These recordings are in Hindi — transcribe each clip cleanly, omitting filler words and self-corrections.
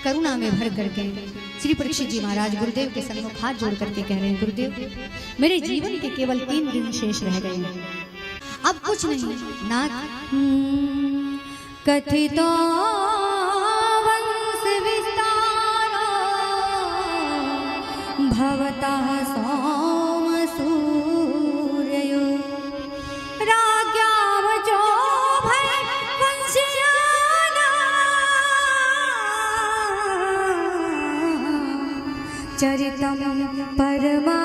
करुणा में भर करके श्री परीक्षित जी महाराज गुरुदेव के सन्मुख हाथ जोड़ करके कह रहे हैं, गुरुदेव मेरे जीवन के केवल 3 दिन शेष रह गए हैं, अब कुछ नहीं। नाथ कथितो वंश विस्तारो भवतः सोम सूर्यो राज्ञावचो भय वंशियाना चरितम परमाद्भुतम्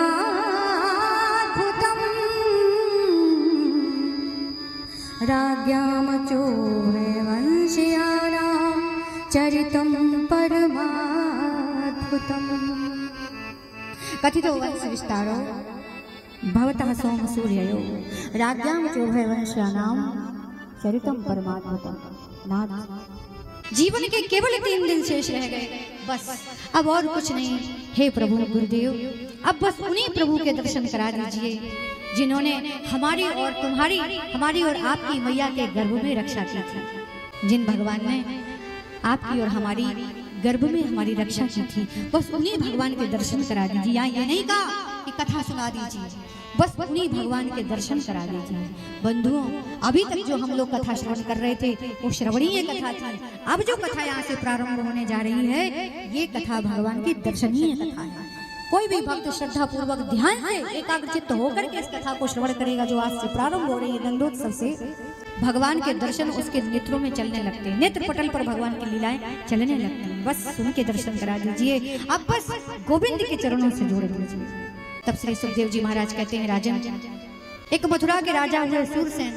राज्ञामचो वंशियानां चरितं परमाद्भुतम्। कथितो वंश विस्तारो भवतः सोम सूर्यो राज्ञामचो वंशियानां चरितं परमाद्भुतम्। नाथ जीवन के केवल 3 दिन शेष रह गए, बस अब और कुछ नहीं। हे प्रभु गुरुदेव, अब बस उन्हीं प्रभु के दर्शन करा दीजिए जिन्होंने हमारी और तुम्हारी, हमारी और आपकी मैया के गर्भ में रक्षा की थी। जिन भगवान ने आपकी और हमारी गर्भ में हमारी रक्षा की थी, बस उन्हीं भगवान के दर्शन करा दीजिए। यहाँ ये नहीं कहा कि कथा सुना दीजिए, बस उन्हीं भगवान के दर्शन करा दीजिए। बंधुओं, अभी तक जो हम लोग कथा श्रवण कर रहे थे वो श्रवणीय कथा थी। अब जो कथा यहाँ से प्रारंभ होने जा रही है, ये कथा भगवान की दर्शनीय कथा है। कोई भी भक्त श्रद्धा पूर्वक ध्यान से एकाग्रचित्त होकर के इस कथा को श्रवण करेगा जो आज से प्रारंभ हो रही है गंधोत्सव से, भगवान के दर्शन उसके नेत्रों में चलने लगते हैं, नेत्र पटल पर भगवान की लीलाएं चलने लगती हैं। बस उनके दर्शन करा दीजिए, अब बस गोविंद के चरणों से जोड़ दीजिए। तब श्री सुखदेव जी महाराज कहते हैं, राजन, एक मथुरा के राजा हुए सूरसेन।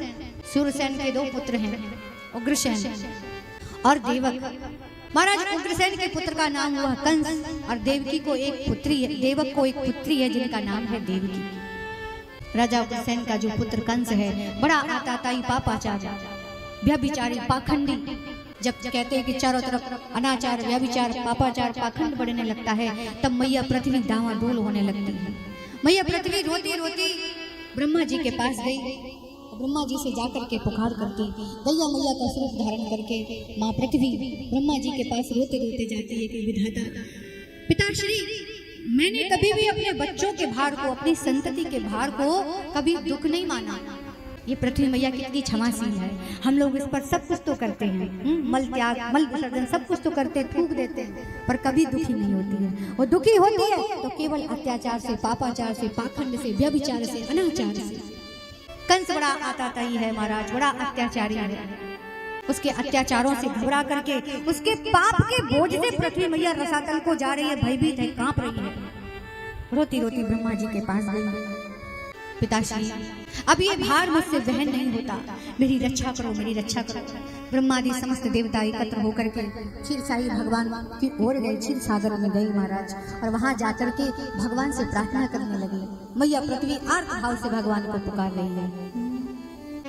सूरसेन के 2 पुत्र हैं, उग्रसेन और देवक। महाराज उग्रसेन के पुत्र का नाम हुआ कंस और देवकी को एक पुत्री है, देवक को एक पुत्री है जिनका नाम है देवकी। राजा उग्रसेन का जो पुत्र कंस है बड़ा आताताई पापाचार, व्यभिचारी, पाखंडी। जब कहते हैं कि चारों तरफ अनाचार, व्यभिचार, पापाचार, पाखंड बढ़ने लगता है, तब मैया पृथ्वी डावाडोल होने लगती है। मैया पृथ्वी रोती रोती ब्रह्मा जी के पास गई, ब्रह्मा जी से जाकर के पुकार करती, गैया मैया का स्वरूप धारण करके माँ पृथ्वी ब्रह्मा जी के पास रोते रोते जाती है कि विधाता, पिताश्री, मैंने कभी भी अपने बच्चों के भार को, अपनी संतति के भार को कभी दुख नहीं माना। ये पृथ्वी मैया कितनी क्षमाशील है। हम लोग इस पर सब कुछ तो करते हैं, मल त्याग, मल विसर्जन सब कुछ तो करते, थूक देते हैं, पर कभी दुखी नहीं होती है। वो दुखी होती है तो केवल अत्याचार से, पापाचार से, पाखंड से, व्यभिचार से, अनाचार से। कंस बड़ा आताताई है महाराज, बड़ा अत्याचारी है। उसके अत्याचारों से घबरा करके, उसके पाप के बोझ से पृथ्वी मैया रसातल को जा रही है, भयभीत है, कांप रही है। रोती रोती ब्रह्मा जी के पास गई, पिताश्री, अब ये भार मुझसे वहन नहीं होता, मेरी रक्षा करो, मेरी रक्षा करो। ब्रह्मादि समस्त देवता एकत्र होकर के क्षीरसाई भगवान की ओर गए, क्षीर सागर में गई महाराज, और वहां जाकर के भगवान से प्रार्थना करने लगी। मैया पृथ्वी आर्त भाव से भगवान को पुकार रही है,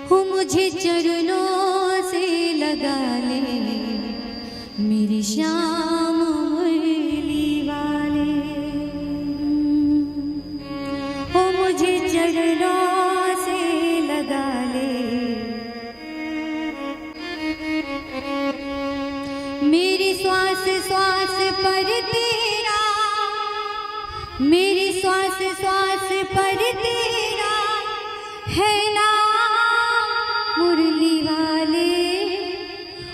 हो मुझे चरणों से लगा ले मेरी श्याम मुरली वाले, हो मुझे चरणों से लगा ले मेरी श्वास श्वास पर तेरा, मेरी श्वास श्वास पर तेरा है नाम मुरली वाले,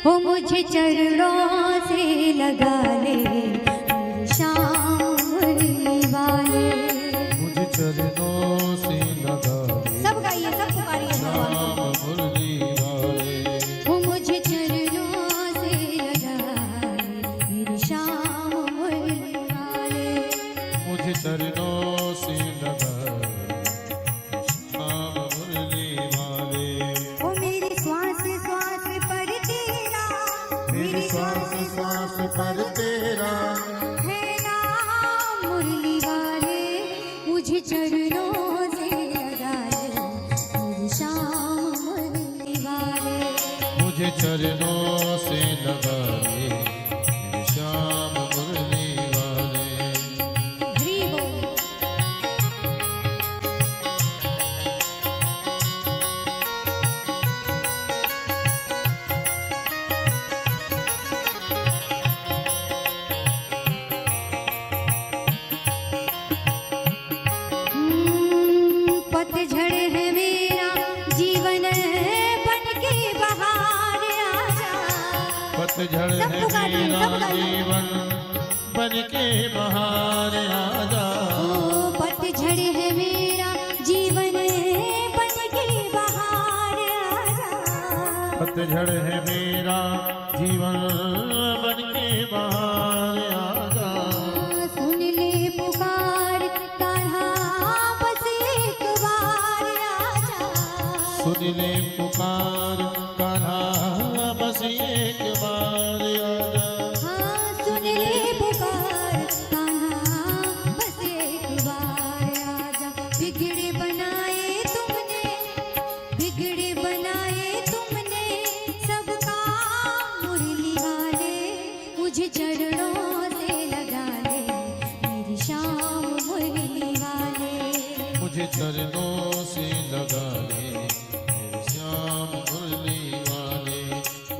हो मुझे चरणों से लगा ले मेरी श्याम मुरली वाले, मुझे चरणों से लगा ले, सब गाइए, सब पुकारिए श्याम मुरली वाले, हो मुझे चरणों से लगा ले मेरी श्याम मुरली वाले, मुझे चरणों से लगा ले, श्याम मुरली वाले, ओ मेरी श्वास श्वास पर तेरा, मेरी श्वास श्वास पर तेरा है नाम मुरली वाले, मुझे चरणों से लगा ले मेरी श्याम मुरली वाले, मुझे चरणों से लगा ले मेरे श्याम मुरली वाले। हरि बोल। जीवन बन के बहार आजा। ओ पतझड़ है मेरा जीवन बन के बहार आजा। पतझड़ है मेरा जीवन बन के बहार आजा। सुन ले पुकार कान्हा बस एक बार आजा। सुन ले पुकार कान्हा बस एक बार आजा। हाँ सुन ले पुकार कान्हा बस एक बार आजा। बिगड़े बनाए तुमने, बिगड़े बनाए तुमने सबका मुरली वाले। मुझे चरणों से लगा ले मेरी शाम मुरली वाले। मुझे चरणों से लगा ले मेरे श्याम मुरली वाले।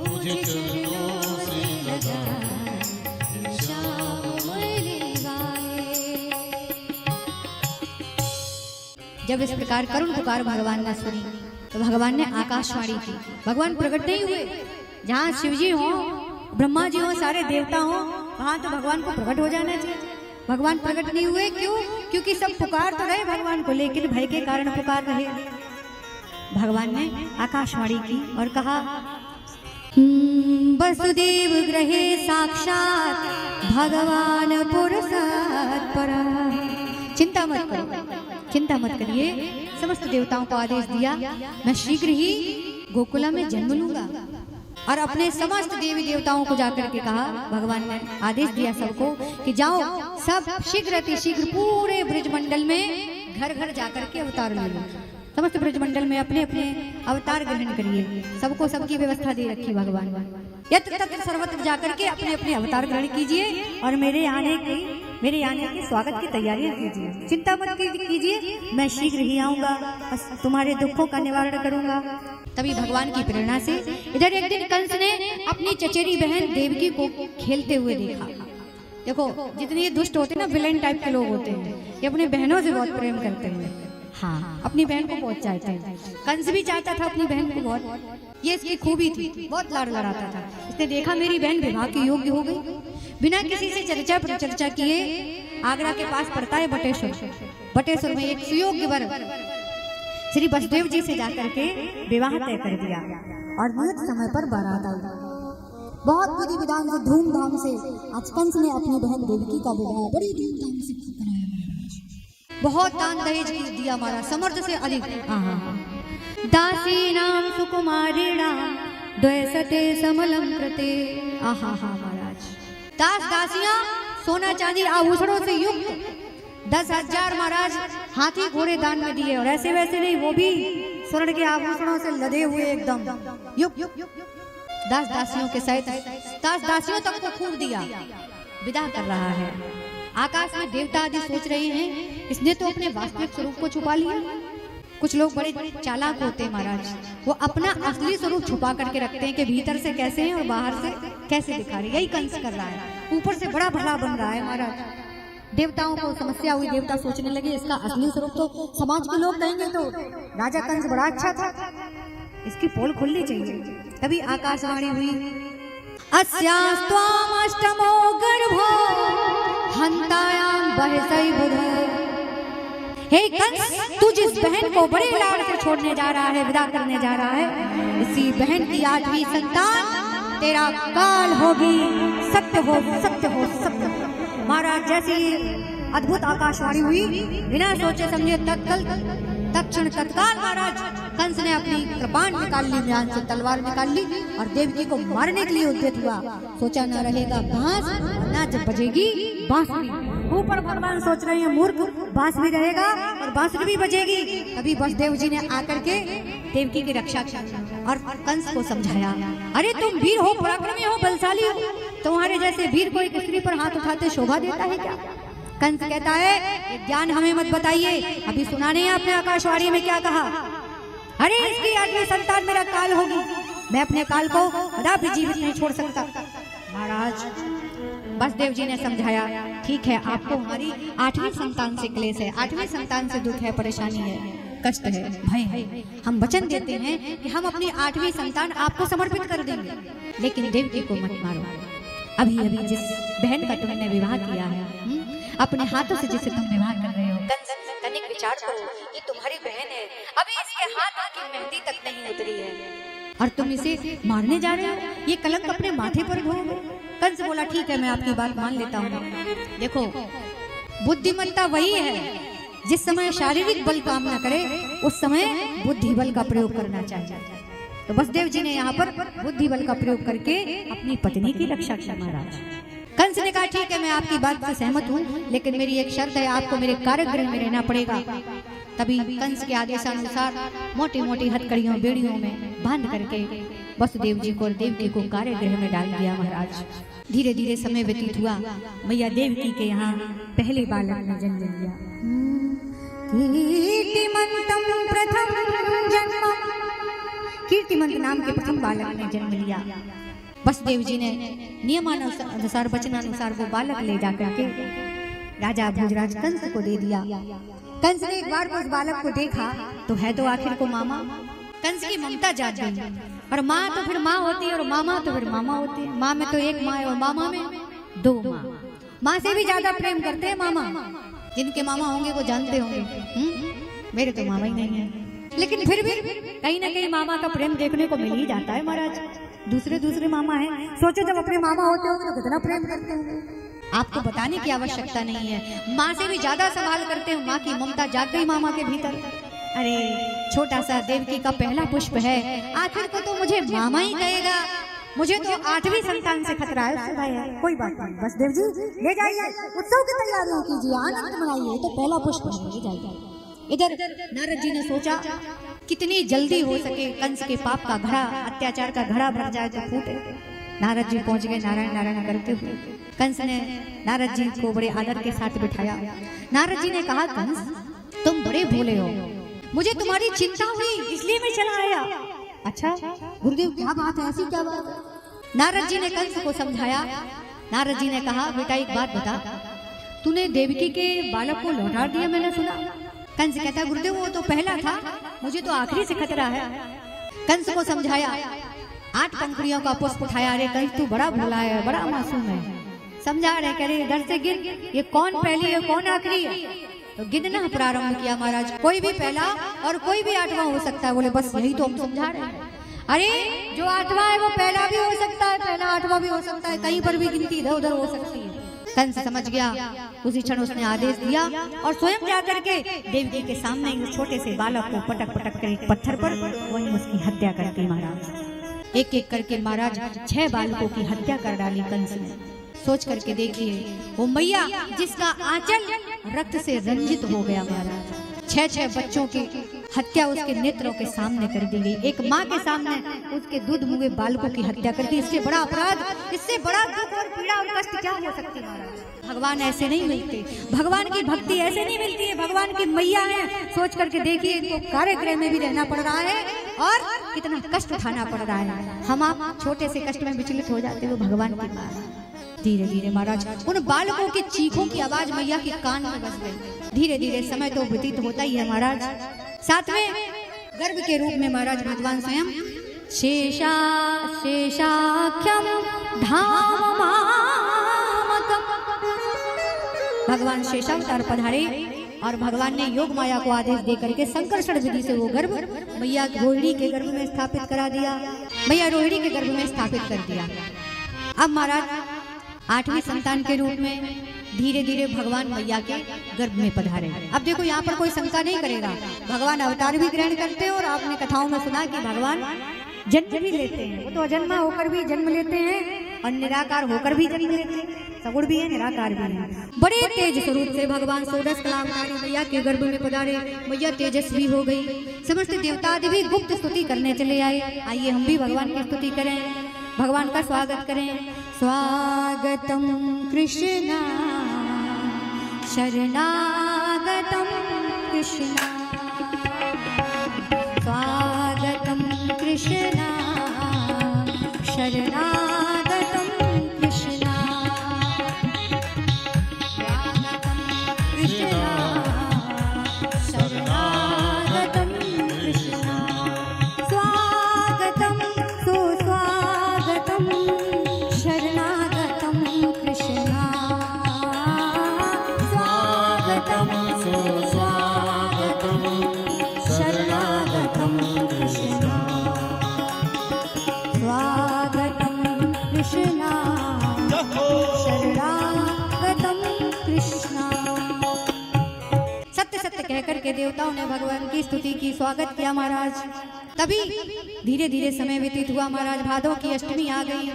मुझे चरणों से लगा मेरे श्याम मुरली वाले। जब इस प्रकार करुण पुकार भगवान ने सुनी तो भगवान ने आकाशवाणी की। भगवान प्रकट नहीं हुए। जहाँ शिवजी हो, ब्रह्मा जी हो, सारे देवता हो, वहाँ तो भगवान को प्रकट हो जाना चाहिए। भगवान प्रकट नहीं हुए, क्यों? क्योंकि सब पुकार तो रहे भगवान को, लेकिन भय के कारण पुकार रहे। भगवान ने आकाशवाणी की और कहा, वसुदेव ग्रहे साक्षात भगवान पुरुषात् परः। चिंता मत करो, चिंता मत करिए। समस्त देवताओं को आदेश दिया, मैं शीघ्र ही गोकुला में जन्म लूंगा। और अपने समस्त देवी देवताओं को जाकर के कहा, भगवान ने आदेश दिया सबको कि जाओ सब शीघ्र अति शीघ्र पूरे ब्रजमंडल में घर घर जाकर के अवतार ले लो। समस्त ब्रजमंडल में अपने अपने अवतार ग्रहण करिए। सबको सबकी व्यवस्था दे रखी भगवान। यत्र तत्र सर्वत्र जाकर के अपने अपने अवतार ग्रहण कीजिए और मेरे आने के स्वागत की तैयारियां कीजिए। चिंता मत कीजिए, मैं शीघ्र ही आऊंगा, बस तुम्हारे दुखों का निवारण करूंगा। तभी भगवान की प्रेरणा से इधर एक दिन कंस ने अपनी चचेरी बहन देवकी को खेलते हुए देखा। देखो जितने ये दुष्ट होते हैं ना, विलेन टाइप के लोग होते हैं, ये अपनी बहनों से बहुत प्रेम करते हैं। हाँ, अपनी बहन को बहुत चाहते हैं। कंस भी चाहता था अपनी बहन को बहुत, ये इसकी खूबी थी, बहुत लाड़ लड़ाता था। इसने देखा मेरी बहन विवाह के योग्य हो गई, बिना किसी से चर्चा परिचर्चा किए आगरा के पास पड़ता है बटेश्वर। बटेश्वर में एक सुयोग्य वर श्री वसुदेव जी से जाकर के विवाह तय कर दिया और नियत समय पर बारात आई। बहुत विधि विधान से धूमधाम से आज कंस ने अपनी बहन देवकी का विवाह बड़ी धूमधाम से कराया। बहुत दान दहेज दिया हमारा, समर्थ से अधिक। दासी नाम सुकुमारीणाम द्वैसते समलम कृते। आहा हा महाराज, दास दासियां सोना चांदी आभूषणों से युक्त 10,000 महाराज हाथी घोड़े दान में दिए। और ऐसे वैसे नहीं, वो भी स्वर्ण के आभूषणों से लदे हुए एकदम युक्त। दास दासियों के सहित दास दासियों तक को खूब दिया। विदा कर रहा है। आकाश में देवता आदि सोच रहे हैं इसने तो अपने वास्तविक स्वरूप को छुपा लिया। कुछ लोग बड़े चालाक होते हैं महाराज, वो अपना असली स्वरूप छुपा करके रखते हैं कि भीतर से कैसे हैं और बाहर से कैसे दिखा रहे। यही कंस कर रहा है, ऊपर से बड़ा भला बन रहा है महाराज। देवताओं को समस्या हुई, देवता सोचने लगे इसका असली स्वरूप तो समाज के लोग कहेंगे तो राजा कंस बड़ा अच्छा था, इसकी पोल खुलनी चाहिए। तभी आकाशवाणी हुई, अस्यास्त्वामष्टमो गर्भो हन्तायाम बहसै बुध। हे कंस, तू जिस बहन को बड़े लाड़ से छोड़ने जा रहा है, विदा करने जा रहा है, इसी बहन की 8वीं संतान तेरा काल होगी। सत्य हो, सत्य हो, सत्य हो। महाराज जैसी अद्भुत आकाशवाणी हुई, बिना सोचे समझे तत्क्षण तत्काल महाराज कंस ने अपनी कृपाण निकाल ली, म्यान से तलवार निकाल ली और देवकी को मारने के लिए उद्यत हुआ। सोचा न रहेगा बांस, ना जब बजेगी बांसुरी। ऊपर भगवान सोच रहे हैं मूर्ख, बांस भी रहेगा और बांसुरी भी बजेगी। तभी वसुदेव जी ने आकर के देवकी की रक्षा की और कंस को समझाया, अरे तुम वीर हो, पराक्रमी हो, बलशाली हो, तुम्हारे जैसे वीर को एक स्त्री पर हाथ उठाते शोभा देता है क्या? कंस कहता है ये ज्ञान हमें मत बताइए, अभी सुनाने हैं आपने आकाशवाणी में क्या कहा। अरे इसकी 8वीं संतान मेरा काल होगी, मैं अपने काल को कदापि जीवित नहीं छोड़ सकता। महाराज वसुदेव जी ने समझाया, ठीक है आपको हमारी 8वीं संतान से क्लेश है, 8वीं संतान से दुख है, परेशानी है, कष्ट है, भय है। हम वचन देते हैं कि हम अपनी 8वीं संतान आपको समर्पित कर देंगे, लेकिन देवकी को मत मारो। अभी अभी जिस बहन का तुमने विवाह किया है, अपने हाथों से जिसे तुम विवाह कर रहे हो, तनिक विचार करो, ये तुम्हारी बहन है, अभी इसके हाथ की मेहंदी तक नहीं उतरी है और तुम इसे मारने जा रहे हो, ये कलंक अपने माथे पर ढोओगे। कंस बोला ठीक है, मैं आपकी बात मान लेता हूँ। देखो, बुद्धिमत्ता वही है जिस समय शारीरिक बल काम न करे उस समय बुद्धि बल का प्रयोग करना चाहिए। तो वसुदेव जी ने यहाँ पर बुद्धि बल का प्रयोग करके अपनी पत्नी की रक्षा की महाराज। कंस ने कहा ठीक है, मैं आपकी बात से सहमत हूँ, लेकिन मेरी एक शर्त है, आपको मेरे कारागृह में रहना पड़ेगा। तभी कंस के आदेशानुसार मोटी मोटी हथकड़ियों बेड़ियों में बांध करके वसुदेव जी को और देवकी को कारागृह में डाल दिया महाराज। धीरे धीरे समय व्यतीत हुआ, मैया देवकी के यहाँ पहले बालक ने जन्म लिया। कीर्तिमंतम प्रथम जन्म, कीर्तिमंत नाम के प्रथम बालक ने जन्म लिया। वसुदेव जी ने नियमानुसार वचनानुसार वो बालक ले जाकर के राजा भोजराज कंस को दे दिया। कंस ने एक बार उस बालक को देखा तो है तो आखिर को मामा। कंस की ममता जाग गई, और माँ तो फिर माँ होती है और मामा तो फिर मामा होती है। माँ में तो एक माँ है और मामा में दो माँ। माँ से भी ज्यादा प्रेम करते हैं मामा। जिनके मामा होंगे वो जानते होंगे, मेरे तो मामा ही नहीं है, लेकिन फिर भी कहीं ना कहीं मामा का प्रेम देखने को मिल ही जाता है महाराज। दूसरे मामा हैं, सोचो जब अपने मामा होते होंगे तो कितना प्रेम करते होंगे। आपको बताने की आवश्यकता नहीं है, माँ से भी ज्यादा संभाल करते हैं। माँ की ममता जाग गई मामा के भीतर। अरे छोटा सा देवकी का पहला पुष्प है, आखिर को तो मुझे मामा ही कहेगा, मुझे तो 8वीं संतान से खतरा है। कोई बात नहीं, वसुदेव जी ले जाइए, उत्सव की तैयारियां कीजिए, आनंद मनाइए, तो पहला पुष्प ले जाइए। इधर नारद जी ने सोचा कितनी जल्दी हो सके कंस के पाप का घड़ा, अत्याचार का घड़ा भर जाए तो फूटे। नारद जी पहुंच गए नारायण नारायण करते हुए। कंस ने नारद जी को बड़े आदर के साथ बिठाया। नारद जी ने कहा कंस तुम बड़े भोले हो, मुझे तुम्हारी चिंता हुई इसलिए मैं चला आया। अच्छा गुरुदेव क्या बात है, ऐसी क्या बात है? नारद जी ने कंस को समझाया। नारद जी ने कहा बेटा एक बात बता, तूने देवकी के बालक को लौटा दिया मैंने सुना। कंस कहता गुरुदेव वो तो पहला था, मुझे तो आखिरी से खतरा है। कंस को समझाया, 8 पंखुड़ियों का पुष्प उठाया। अरे कंस तू बड़ा भोला है, बड़ा मासूम है। समझा रहे करे इधर से गिन, ये कौन पहली है कौन आखिरी है। तो गिनना प्रारंभ किया महाराज, कोई भी पहला और कोई भी 8वां हो सकता है। बोले बस यही तो हम समझा रहे हैं। अरे जो 8वां है वो पहला भी हो सकता है, पहला 8वां भी हो सकता है, कहीं पर भी गिनती इधर उधर हो सकती है। कंस समझ गया। उसी क्षण उसने आदेश दिया और स्वयं जाकर के देवकी के सामने उस छोटे से बालक को पटक पटक कर एक पत्थर पर वहीं उसकी हत्या कर दी महाराज। एक एक करके महाराज 6 बालकों की हत्या कर डाली कंस ने। सोच करके देखिए वो मैया जिसका आंचल रक्त से रंजित हो गया महाराज, 6 बच्चों की हत्या उसके नेत्रों के सामने कर दी गई। एक माँ के सामने उसके दूध मुँहे बालकों की हत्या कर दी। इससे बड़ा अपराध, इससे बड़ा दुख और पीड़ा और कष्ट क्या हो सकती महाराज। भगवान ऐसे नहीं मिलते, भगवान की भक्ति ऐसे नहीं मिलती है। भगवान की मैया है। सोच करके देखिए इनको कारागृह में भी रहना पड़ रहा है और कितना कष्ट उठाना पड़ रहा है। हम आप छोटे से कष्ट में विचलित हो जाते, वो भगवान की माँ। धीरे धीरे महाराज उन बालकों की चीखों की आवाज मैया के कान में बस गई। धीरे धीरे समय तो व्यतीत होता ही है महाराज। 7वें गर्भ के रूप में महाराज भगवान स्वयं शेषाख्यम धाम, भगवान शेषावतार पधारे और भगवान ने योग माया को आदेश दे करके संकर्षण विधि से वो गर्भ मैया रोहिणी के गर्भ में स्थापित करा दिया। मैया रोहिणी के गर्भ में स्थापित कर दिया। अब महाराज 8वीं संतान के रूप में धीरे धीरे भगवान मैया के गर्भ में पधारे। अब देखो यहाँ पर कोई शंका नहीं करेगा, भगवान अवतार भी ग्रहण करते हैं और आपने कथाओं में सुना कि भगवान जन्म भी लेते हैं। वो तो अजन्मा होकर भी जन्म लेते हैं और निराकार होकर भी जन्म लेते हैं, सगुण भी है निराकार भी है। बड़े तेज स्वरूप से भगवान 16 कलावतारी मैया के गर्भ में पधारे। मैया तेजस्वी हो गई। समस्त देवता आदि भी गुप्त स्तुति करने चले आए। आइए हम भी भगवान की स्तुति करें, भगवान का स्वागत करें। स्वागतम कृष्णा शरणागतम कृष्णा, स्वागतम कृष्णा शरणागतम कृष्णा, स्वागतम कृष्णा शरणागतम कृष्णा, स्वागतम सुस्वागतम शरणागतम कहकर के देवताओं ने भगवान की स्तुति की, स्वागत किया महाराज। तभी धीरे धीरे समय व्यतीत हुआ महाराज, भादों की अष्टमी आ गई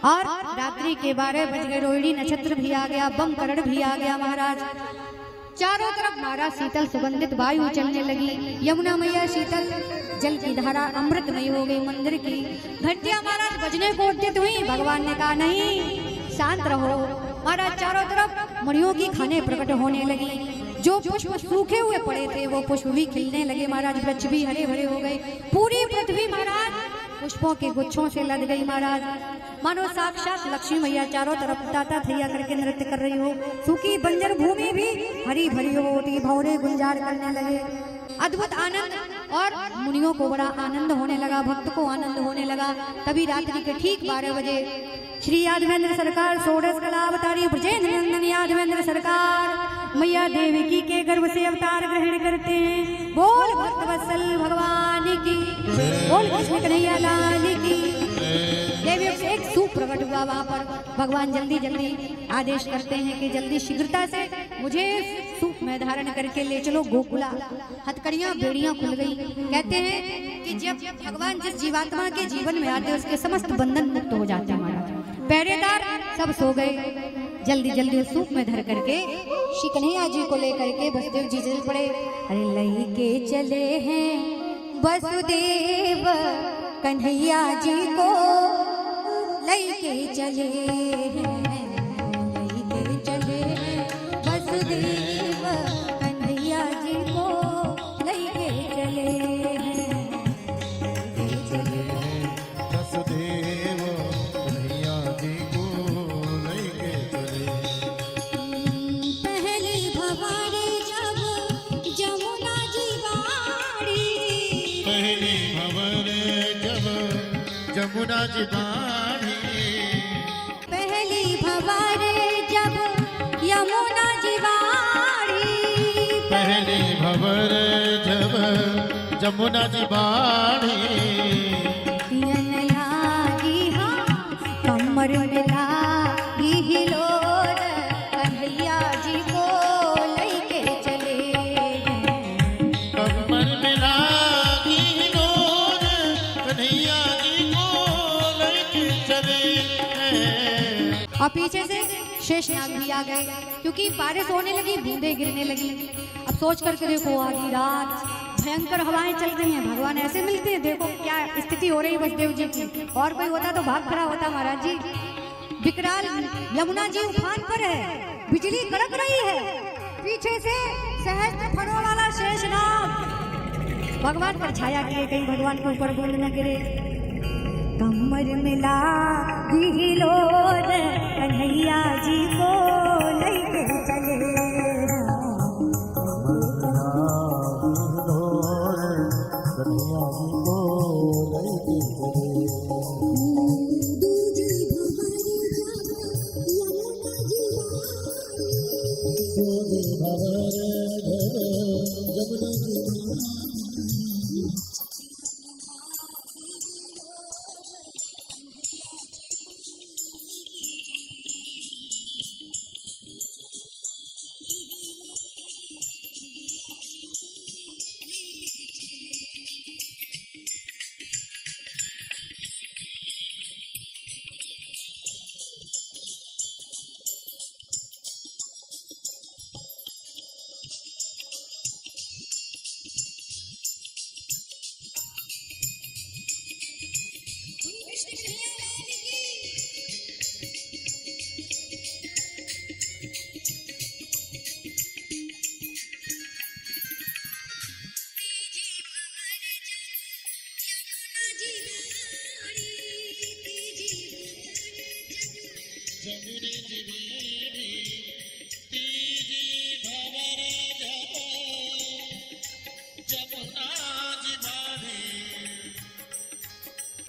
और रात्रि के 12 बज गए, रोहिणी नक्षत्र भी आ गया, बमकरण भी आ गया महाराज। चारों तरफ महाराज शीतल सुगंधित वायु चलने लगी, यमुना मैया शीतल जल की धारा अमृतमयी हो गई। मंदिर की घंटियां महाराज बजने को उद्यत हुई। भगवान ने कहा नहीं, शांत रहो महाराज। चारों तरफ मणियों की खाने प्रकट होने लगी, जो पुष्प सूखे हुए पड़े थे वो पुष्प भी खिलने लगे महाराज, वृक्ष भी हरे भरे हो गए। पूरी पृथ्वी महाराज पुष्पों के गुच्छों से लद गई महाराज, मानो साक्षात लक्ष्मी मैया चारों तरफ ताता थैया करके नृत्य कर रही हो। सूखी बंजर भूमि भी हरी भरी होती, भौरे गुंजार करने लगे। अद्भुत आनंद और मुनियों को बड़ा आनंद होने लगा, भक्त को आनंद होने लगा। तभी रात्रि के ठीक 12 बजे श्री यादवेंद्र सरकार षोडश कलावतारी ब्रजेंद्र नंदन यादवेंद्र सरकार मैया देवकी के गर्भ से अवतार ग्रहण करते हैं। बोल भक्त वत्सल भगवान की, बोल कृष्ण कन्हैया लाल की। देवी से एक सूप प्रकट हुआ वहाँ पर। भगवान जल्दी जल्दी आदेश करते हैं कि जल्दी शीघ्रता से मुझे सूप में धारण करके ले चलो गोकुला। हथकड़ियां बेड़ियां खुल गई। कहते हैं कि जब भगवान जिस जीवात्मा के जीवन में आते हैं उसके समस्त बंधन मुक्त हो जाते हैं महाराज। पहरेदार सब सो गए। जल्दी जल्दी सूप में धर करके श्री कन्हैया जी को लेकर के वसुदेव जी चल पड़े। अरे लई के चले हैं वसुदेव कन्हैया जी को, लई के चले हैं, लई के चले हैं वसुदेव कन्हैया जी को, लई के चले हैं, लई के चले हैं वसुदेव कन्हैया जी को लैके चले। पहली भवानी जब जमुना जी बाड़ी, पहली भंवर जब जमुना जी बाड़ी, पहली भवानी जब यमुना जी बाड़ी, पहली भंवर जब जमुना जी बाड़ी, पियन लागी हाँ कमर मिला हिलोर कन्हैया जी को लैके चले हैं। कमर मिला हिलोर कन्हैया जी को लैके चले हैं। और पीछे से शेषनाग भी आ गए, क्योंकि बारिश होने लगी, बूंदे गिरने लगी। अब सोच करके देखो, आधी रात भयंकर हवाएं चल रही हैं, भगवान ऐसे मिलते हैं। देखो क्या स्थिति हो रही है वसुदेव जी की। और कोई होता तो भाग खड़ा होता महाराज जी। विकराल यमुना जी उफान पर है, बिजली कड़क रही है। पीछे से सहस्त्र फणों वाला शेषनाग भगवान पर छाया किए, कहीं भगवान के ऊपर बूंद न गिरे। कमर मिला हिलोर कन्हैया जी को लैके चले हैं। कन्हैया जी को लैके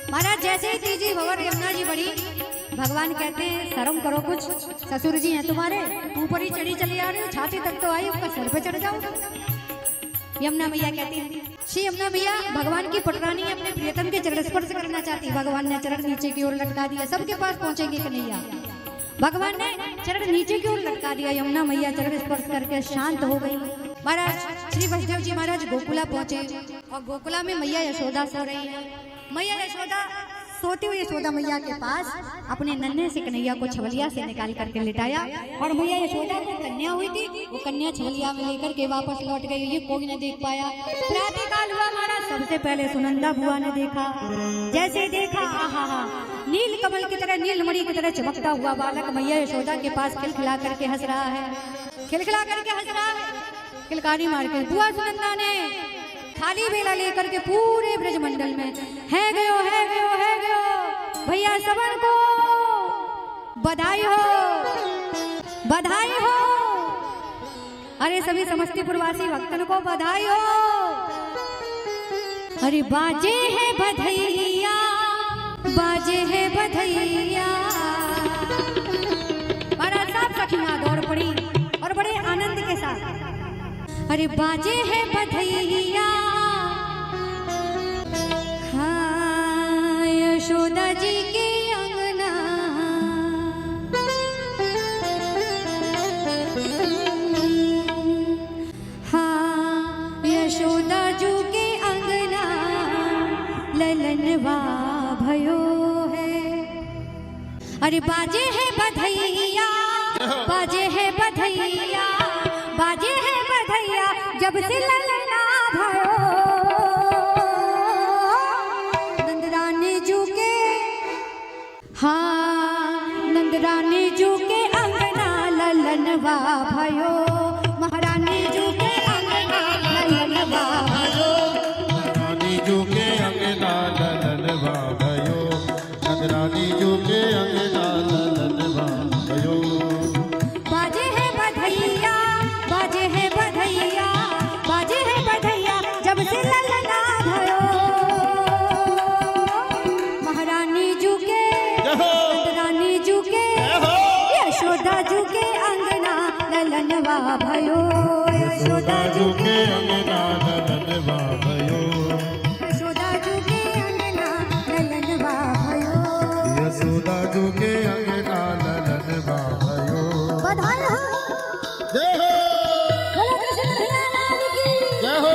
महाराज जैसे ही तीजी भंवर यमुना जी बढ़ी, भगवान कहते हैं शर्म करो कुछ, ससुर जी हैं तुम्हारे, ऊपर ही चढ़ी चली आ रही हो, छाती तक तो आई, उसका सर पे चढ़ जाओ। यमुना मैया कहती है, श्री यमुना मैया भगवान की पटरानी अपने प्रियतम के चरण स्पर्श करना चाहती। भगवान ने चरण नीचे की ओर लटका दिया, सबके पास पहुंचेंगे कन्हैया। भगवान ने चरण नीचे की ओर लटका दिया, यमुना मैया चरण स्पर्श करके शांत हो गई। महाराज श्री वसुदेव जी महाराज गोकुला पहुंचे और गोकुला में मैया यशोदा सो रही है। मैया यशोदा सोती हुई यशोदा मैया के पास अपने नन्हे से कन्हैया को छवलिया से निकाल करके लिटाया और मैया यशोदा को कन्या हुई थी, वो कन्या छवलिया में लेकर के वापस लौट गई। ये कोई न देख पाया। प्रातःकाल हुआ महाराज, सबसे पहले सुनंदा बुआ ने देखा। जैसे देखा, आहा, नील कमल की तरह, नीलमणि की तरह चमकता हुआ बालक मैया यशोदा के पास खिलखिला करके हंस रहा है, खिलखिला करके हंस रहा है। किलकारी मार के बुआ सुनंदा ने थाली बेला लेकर के पूरे ब्रजमंडल में है गयो भैया सबन को बधाई हो, बधाई हो। अरे सभी समस्तीपुर वासी भक्तन को बधाई हो। अरे बाजे है बधैया, बाजे है बधैया। महाराज साहब सखियां दौड़ पड़ी और बड़े आनंद के साथ, अरे बाजे है बधैया, हाँ यशोदा जी के अंगना, हाँ यशोदा जी के अंगना ललनवा भयो है। अरे बाजे है बधैया, बाजे है बधैया, बाजे है बधैया, जब से ललना भयो नंदरानी जू के, हाँ नंदरानी जू के अंगना ललनवा भयो, महारानी जू के अंगना ललनवा भयो, महारानी जू के अंगना ललनवा भयो, नंदरानी जू के अंगना ललनवा भयो। बाजे है बधैया, बाजे है बधैया, बाजे है बधैया, जब से ललना भयो महारानी जू के, नंदरानी जू के, यशोदा जू के अंगना ललनवा भयो, यशोदा जू के अंगना ललनवा भयो, यशोदा जू के अंगना ललनवा भयो, यशोदा जू के अंगना ललनवा भयो। बधाई हो। जय हो, बोलो कृष्ण भगवान की। जय हो।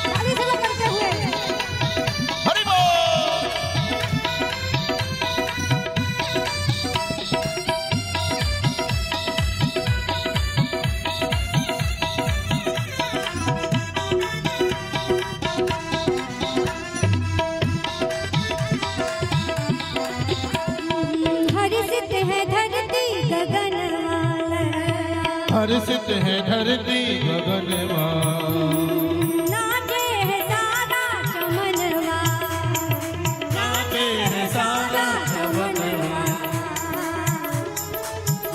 ताली से करते हुए हरि बोल। हर्षित है धरती गगन वाला, हर्षित है धरती गगनवा, नाचे है सारा चमनवा, नाचे है सारा चमनवा,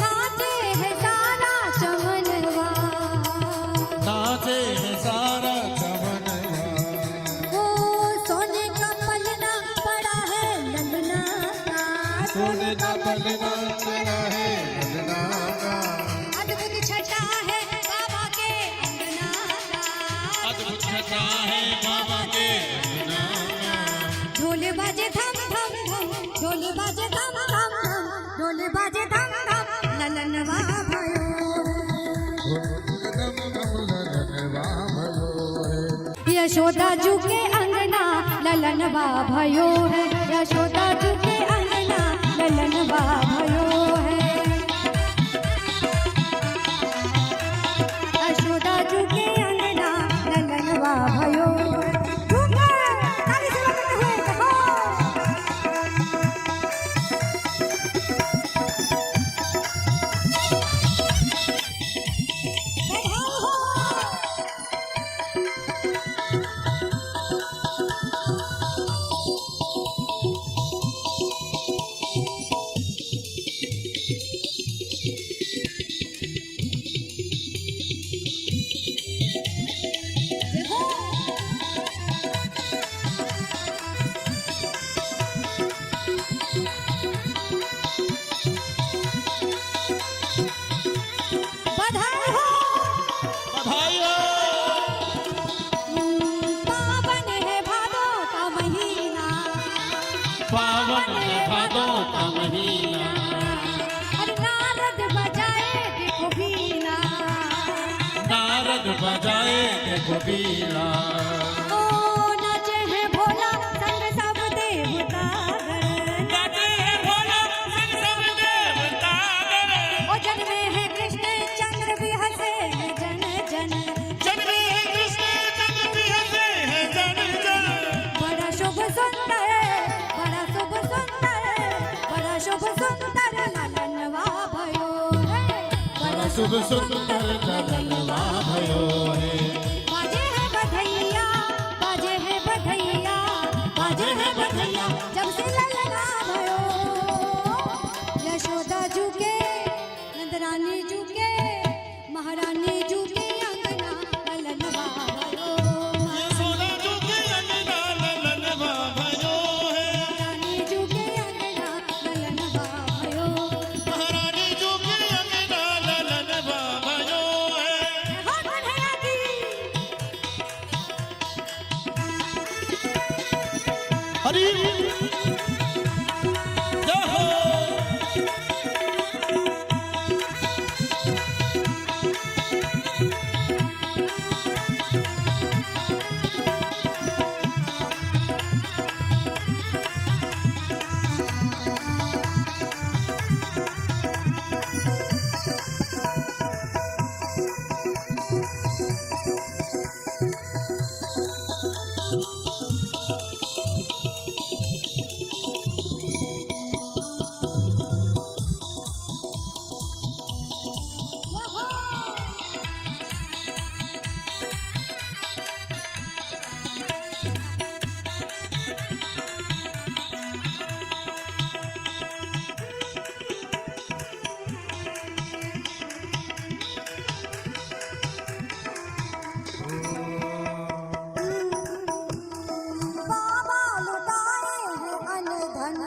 नाचे है सारा चमनवा, नाचे है सारा चमनवा। वो सोने का पलना पड़ा है ललना का, सोने का पलना पड़ा है ललना का, अद्भुत छटा है बाबा के अंगना का, अद्भुत छटा है बाबा के अंगना का। ढोल बाजे धम धम धम, ढोल बाजे धम धम धम, ढोल बाजे धम धम, ललनवा भयो, धम धम ललनवा भयो है। यशोदा जू के अंगना ललनवा भयो है, यशोदा जू के अंगना ललनवा भयो है, यशोदा जू के अंगना ललनवा भयो है। ताली से बजाते हुए देखो। बधाई हो। बधाई हो। बधाई हो। पावन है भादों का महीना, पावन है भादों का महीना, है गोपीला ओ नाचे है भोला संग सब देवतागण नाचे है भोला संग सब देवतागण ओ जन्मे है कृष्ण चंद्र भी हंसे है जन जन जन्मे है कृष्ण चंद्र भी हंसे है जन जन बड़ा शुभ सुंदर बड़ा शुभ सुंदर बड़ा शुभ सुंदर ललनवा भयो है बड़ा शुभ सुंदर ललनवा भयो है बाजे है बधैया बाजे है बधैया बाजे है बधैया जब से ललना भयो यशोदा जू के नंदरानी जू के महारानी जू के अंगना ललनवा भयो यशोदा जू के अंगना ललनवा भयो है रानी जू के अंगना ललनवा भयो महारानी जू के अंगना ललनवा भयो है हो कन्हैया जी हरि जय हो बाबा लुटाए हैं अन धन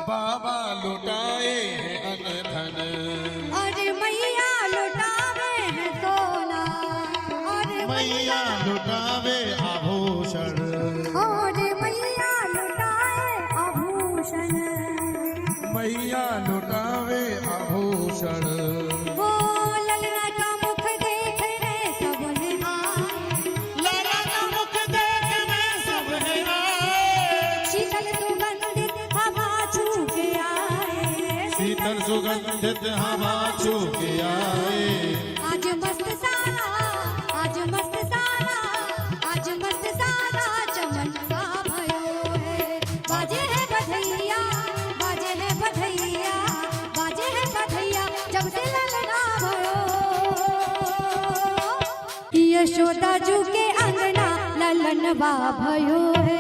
बाबा लुटाए हैं अन धन और मैया लुटावे हैं सोना और मैया लुटावे आभूषण और मैया लुटाए आभूषण मैया लुटावे आभूषण वो ललना का मुख देख रहे सब निहार लाला का मुख देख में सब हैरान शीतल सुगंधित हवा छू के आए शीतल सुगंधित हवा छू के आए आज मस्त सारा आज मस्त सारा आज मस्त सारा चमन का भयो है बाजे है बधैया बाजे है बधैया बाजे है बधैया जब से ललना भयो यशोदा जू के अंगना ललनवा भयो है